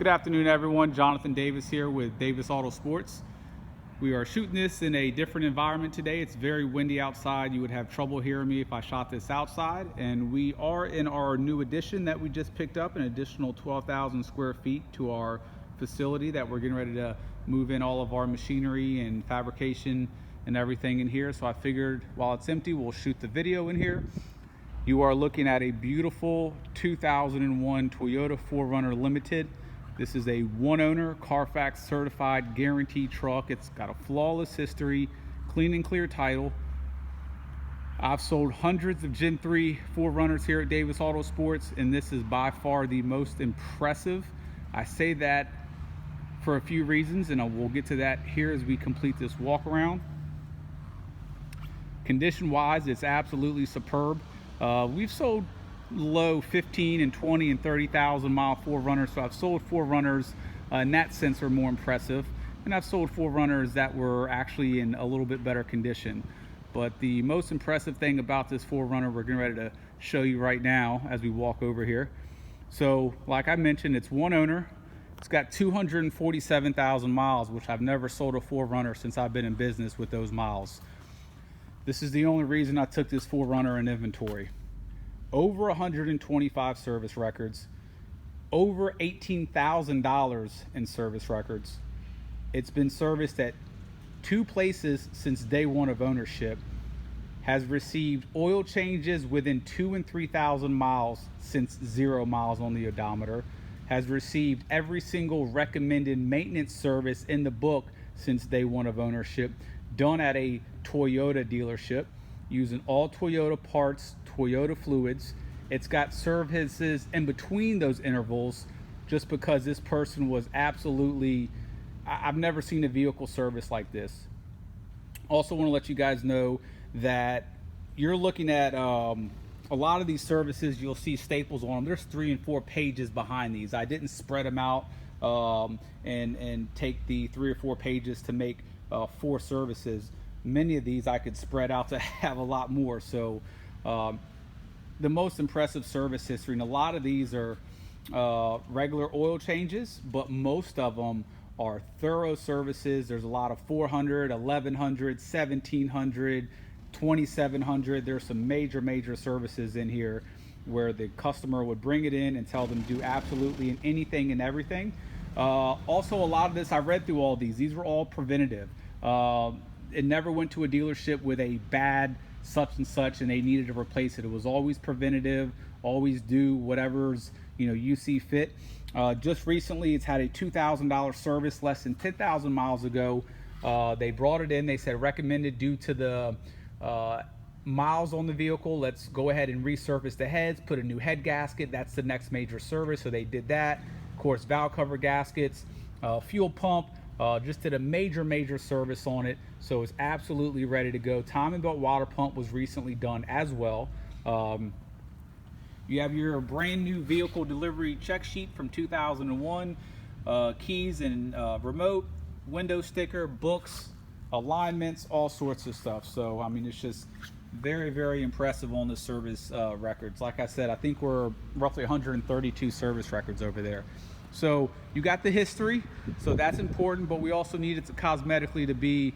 Good afternoon, everyone. Jonathan Davis here with Davis AutoSports. We are shooting this in a different environment today. It's very windy outside. You would have trouble hearing me if I shot this outside. And we are in our new addition that we just picked up, an additional 12,000 square feet to our facility that we're getting ready to move in all of our machinery and fabrication and everything in here. So I figured while it's empty, we'll shoot the video in here. You are looking at a beautiful 2001 Toyota 4Runner Limited. This is a one-owner, Carfax certified, guaranteed truck. It's got a flawless history, clean and clear title. I've sold hundreds of Gen 3 4Runners here at Davis Autosports, and this is by far the most impressive. I say that for a few reasons, and we'll get to that here as we complete this walk around. Condition-wise, it's absolutely superb. We've sold low 15 and 20 and 30,000 mile 4Runners, so I've sold 4Runners in that sense are more impressive, and I've sold 4Runners that were actually in a little bit better condition. But the most impressive thing about this 4Runner we're getting ready to show you right now as we walk over here. So like I mentioned, it's one owner. It's got 247,000 miles, which I've never sold a 4Runner since I've been in business with those miles. This is the only reason I took this 4Runner in inventory. Over 125 service records, over $18,000 in service records. It's been serviced at 2 places since day one of ownership, has received oil changes within 2,000 and 3,000 miles since 0 miles on the odometer, has received every single recommended maintenance service in the book since day one of ownership, done at a Toyota dealership, using all Toyota parts, Toyota fluids. It's got services in between those intervals just because this person was absolutely, I've never seen a vehicle service like this. Also want to let you guys know that you're looking at a lot of these services, you'll see staples on them. There's 3 and 4 pages behind these. I didn't spread them out and take the 3 or 4 pages to make 4 services. Many of these I could spread out to have a lot more. So the most impressive service history, and a lot of these are regular oil changes, but most of them are thorough services. There's a lot of 400, 1100, 1700, 2700. There's some major services in here where the customer would bring it in and tell them to do absolutely anything and everything. Also, a lot of this, I read through all these were all preventative. It never went to a dealership with a bad such and such and they needed to replace it. It was always preventative, always do whatever's you see fit. Just recently it's had a $2,000 service less than 10,000 miles ago. They brought it in, they said recommended due to the miles on the vehicle, let's go ahead and resurface the heads, put a new head gasket. That's the next major service, so they did that. Of course, valve cover gaskets, fuel pump, just did a major service on it, so it's absolutely ready to go. Timing belt water pump was recently done as well. You have your brand new vehicle delivery check sheet from 2001, keys and remote, window sticker, books, alignments, all sorts of stuff. So I mean, it's just very impressive on the service records. Like I said, I think we're roughly 132 service records over there. So you got the history, so that's important, but we also need it to cosmetically to be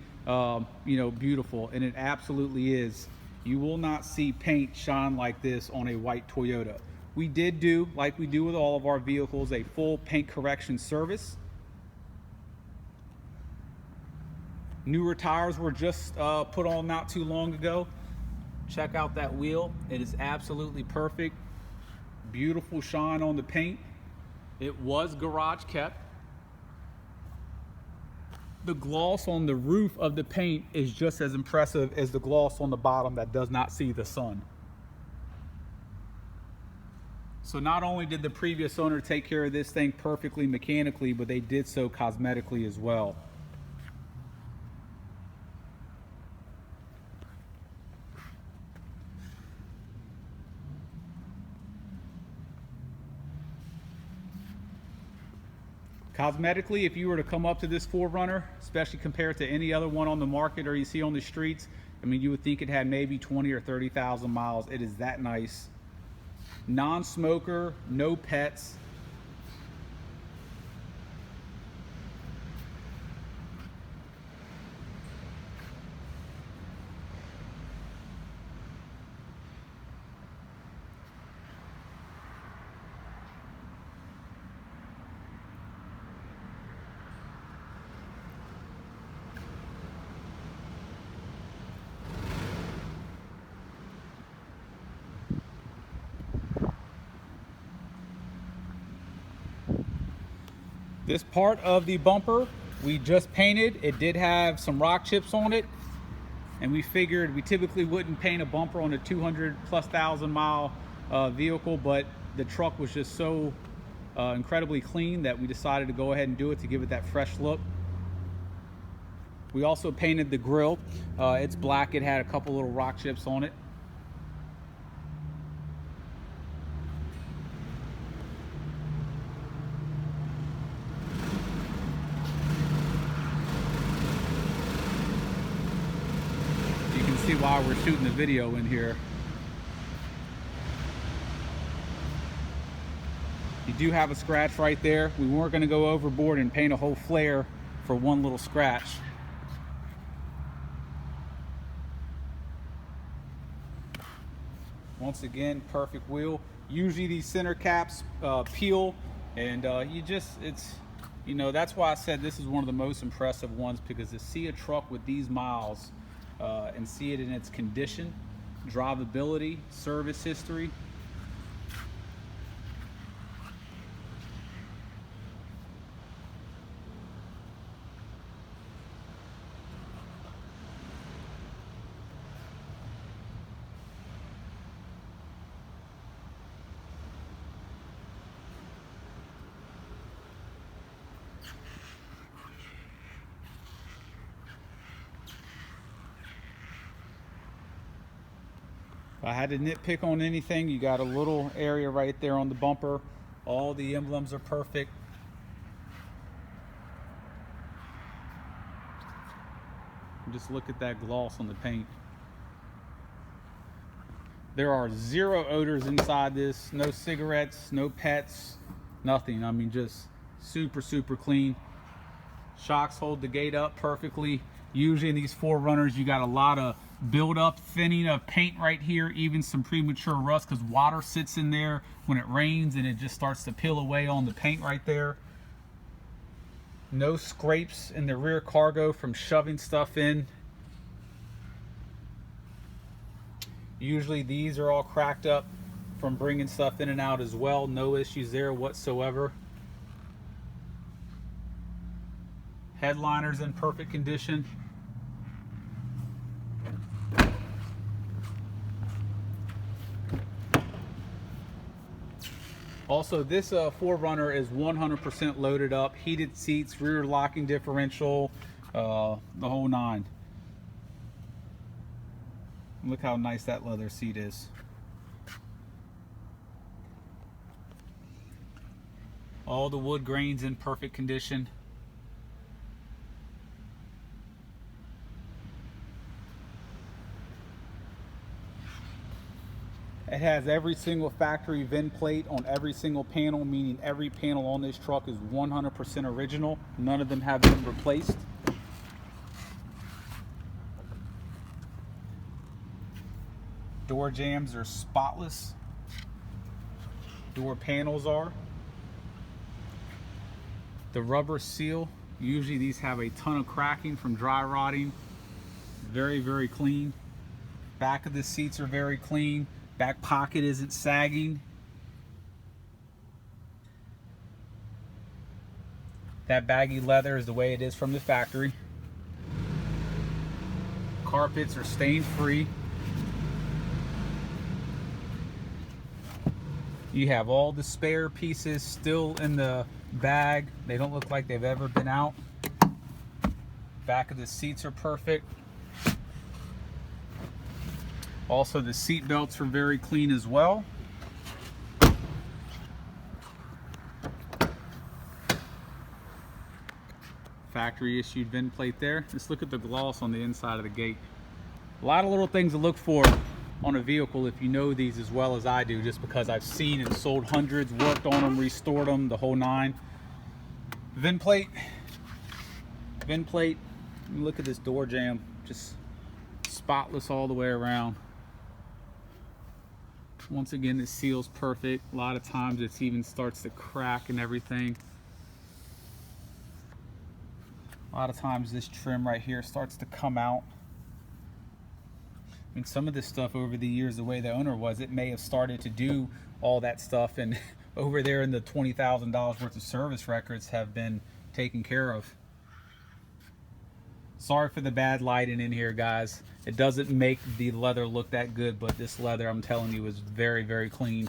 beautiful, and it absolutely is. You will not see paint shine like this on a white Toyota. We did do, like we do with all of our vehicles, a full paint correction service. Newer tires were just put on not too long ago. Check out that wheel. It is absolutely perfect. Beautiful shine on the paint. It was garage kept. The gloss on the roof of the paint is just as impressive as the gloss on the bottom that does not see the sun. So not only did the previous owner take care of this thing perfectly mechanically, but they did so cosmetically as well. Cosmetically, if you were to come up to this 4Runner, especially compared to any other one on the market or you see on the streets, I mean, you would think it had maybe 20 or 30,000 miles. It is that nice. Non-smoker, no pets. This part of the bumper we just painted. It did have some rock chips on it, and we figured we typically wouldn't paint a bumper on a 200,000+ mile vehicle, but the truck was just so incredibly clean that we decided to go ahead and do it to give it that fresh look. We also painted the grille. It's black. It had a couple little rock chips on it. You can see why we're shooting the video in here. You do have a scratch right there. We weren't going to go overboard and paint a whole flare for one little scratch. Once again, perfect wheel. Usually these center caps peel, and that's why I said this is one of the most impressive ones, because to see a truck with these miles and see it in its condition, drivability, service history. If I had to nitpick on anything, you got a little area right there on the bumper. All the emblems are perfect. Just look at that gloss on the paint. There are 0 odors inside this. No cigarettes, no pets, nothing. I mean, just super, super clean. Shocks hold the gate up perfectly. Usually in these 4Runners, you got a lot of build-up, thinning of paint right here, even some premature rust, because water sits in there when it rains and it just starts to peel away on the paint right there. No scrapes in the rear cargo from shoving stuff in. Usually these are all cracked up from bringing stuff in and out as well. No issues there whatsoever. Headliner's in perfect condition. Also, this 4Runner is 100% loaded up. Heated seats, rear locking differential, the whole nine. Look how nice that leather seat is. All the wood grains in perfect condition. It has every single factory VIN plate on every single panel, meaning every panel on this truck is 100% original. None of them have been replaced. Door jambs are spotless. Door panels are. The rubber seal, usually these have a ton of cracking from dry rotting. Very, very clean. Back of the seats are very clean. Back pocket isn't sagging. That baggy leather is the way it is from the factory. Carpets are stain free. You have all the spare pieces still in the bag. They don't look like they've ever been out. Back of the seats are perfect. Also, the seat belts are very clean as well. Factory issued VIN plate there. Just look at the gloss on the inside of the gate. A lot of little things to look for on a vehicle if you know these as well as I do, just because I've seen and sold hundreds, worked on them, restored them, the whole nine. VIN plate. Look at this door jamb, just spotless all the way around. Once again, this seal's perfect. A lot of times it even starts to crack and everything. A lot of times this trim right here starts to come out. Some of this stuff over the years, the way the owner was, it may have started to do all that stuff, and over there in the $20,000 worth of service records have been taken care of. Sorry for the bad lighting in here, guys. It doesn't make the leather look that good, but this leather, I'm telling you, is very, very clean.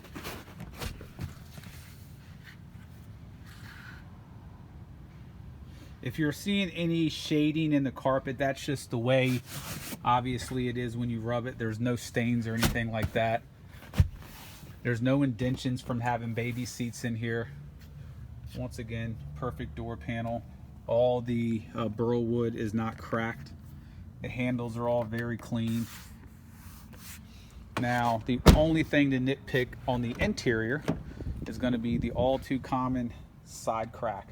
If you're seeing any shading in the carpet, that's just the way, obviously, it is when you rub it. There's no stains or anything like that. There's no indentions from having baby seats in here. Once again, perfect door panel. All the burl wood is not cracked. The handles are all very clean. Now, the only thing to nitpick on the interior is going to be the all too common side crack.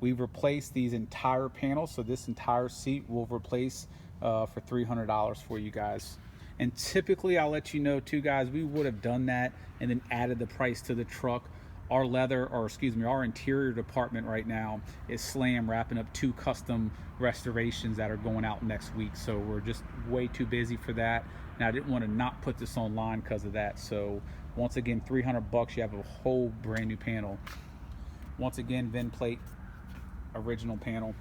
We've replaced these entire panels, so this entire seat we'll replace for $300 for you guys. And typically, I'll let you know too, guys, we would have done that and then added the price to the truck. Our our interior department right now is slam wrapping up 2 custom restorations that are going out next week. So we're just way too busy for that. And I didn't want to not put this online because of that. So once again, $300, you have a whole brand new panel. Once again, VIN plate, original panel.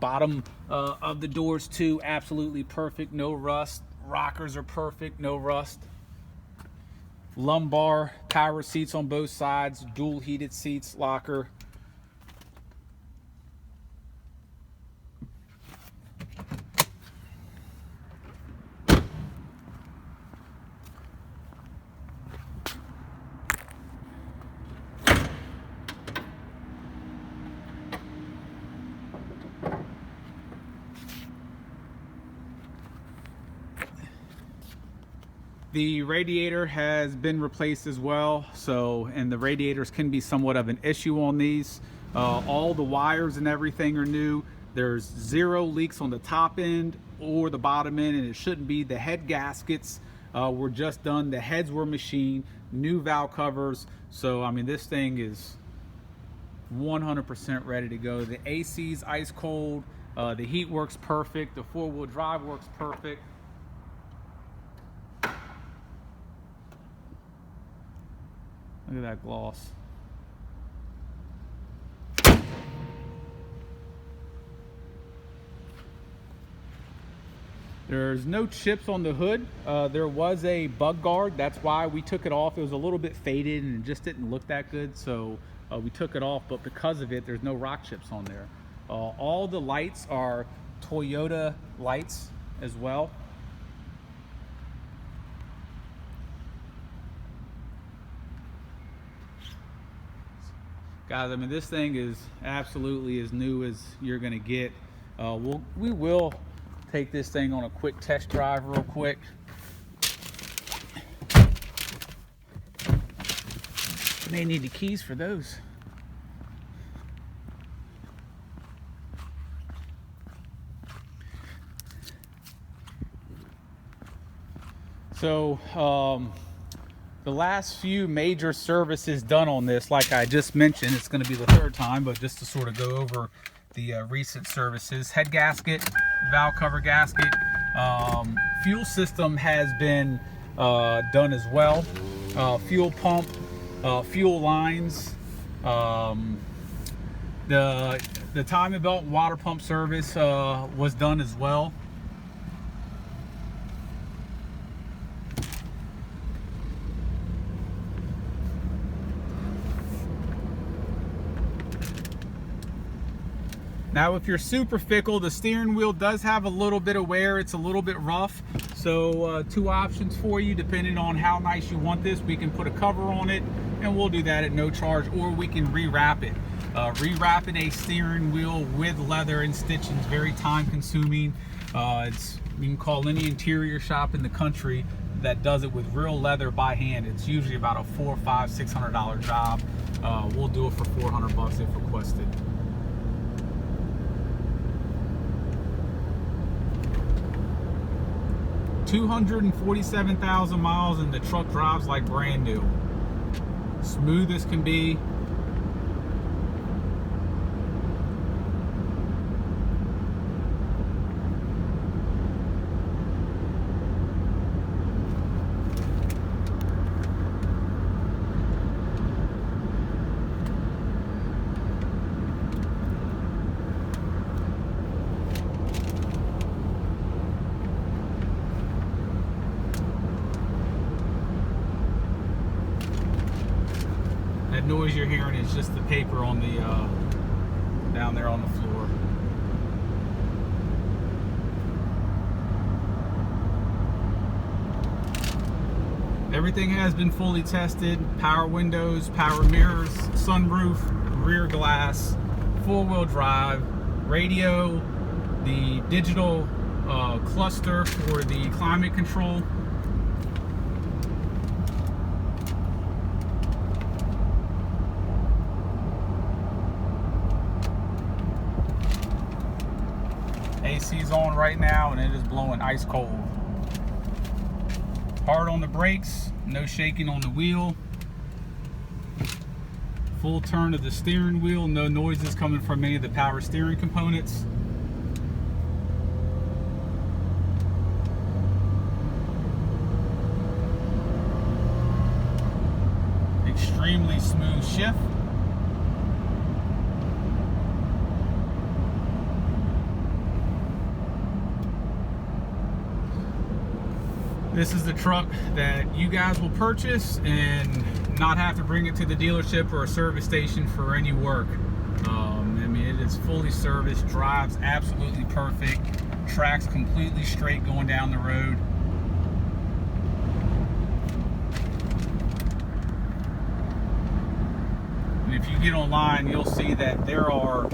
Bottom of the doors too, absolutely perfect, no rust. Rockers are perfect, no rust. Lumbar power seats on both sides, dual heated seats, locker. The radiator has been replaced as well, and the radiators can be somewhat of an issue on these. All the wires and everything are new. There's 0 leaks on the top end or the bottom end, and it shouldn't be. The head gaskets were just done. The heads were machined, new valve covers. So I mean, this thing is 100% ready to go. The AC's ice cold. The heat works perfect. The 4-wheel drive works perfect. Look at that gloss. There's no chips on the hood. There was a bug guard. That's why we took it off. It was a little bit faded and it just didn't look that good. So we took it off, but because of it, there's no rock chips on there. All the lights are Toyota lights as well. Guys, I mean, this thing is absolutely as new as you're gonna get. We will take this thing on a quick test drive real quick. May need the keys for those. So, the last few major services done on this, like I just mentioned, it's going to be the 3rd time, but just to sort of go over the recent services. Head gasket, valve cover gasket, fuel system has been done as well. Fuel pump, fuel lines, the timing belt water pump service was done as well. Now, if you're super fickle, the steering wheel does have a little bit of wear. It's a little bit rough. So 2 options for you, depending on how nice you want this. We can put a cover on it, and we'll do that at no charge, or we can rewrap it. Rewrapping a steering wheel with leather and stitching is very time consuming. You can call any interior shop in the country that does it with real leather by hand. It's usually about a $400, $500, $600 job. We'll do it for $400 if requested. $247,000 miles and the truck drives like brand new. Smooth as can be. That noise you're hearing is just the paper on the down there on the floor. Everything has been fully tested. Power windows, power mirrors, sunroof, rear glass, four-wheel drive, radio, the digital cluster for the climate control. AC's on right now and it is blowing ice cold. Hard on the brakes, no shaking on the wheel. Full turn of the steering wheel, no noises coming from any of the power steering components. Extremely smooth shift. This is the truck that you guys will purchase and not have to bring it to the dealership or a service station for any work. I mean, it is fully serviced, drives absolutely perfect, tracks completely straight going down the road. And if you get online, you'll see that there are,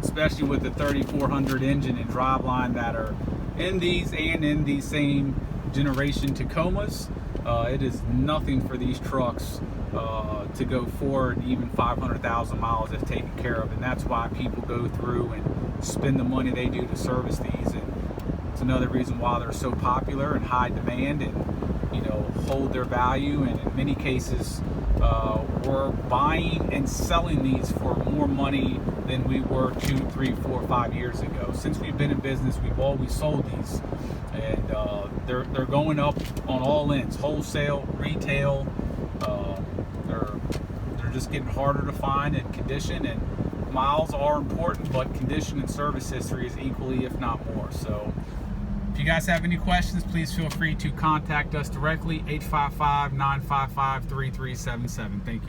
especially with the 3400 engine and driveline, that are in these and in these same generation Tacomas. It is nothing for these trucks to go forward even 500,000 miles if taken care of, and that's why people go through and spend the money they do to service these. And it's another reason why they're so popular and high demand, and you know, hold their value. And in many cases, we're buying and selling these for more money than we were 2, 3, 4, 5 years ago. Since we've been in business, we've always sold these, and they're going up on all ends, wholesale, retail. They're just getting harder to find, and condition and miles are important, but condition and service history is equally, if not more. So if you guys have any questions, please feel free to contact us directly, 855-955-3377. Thank you.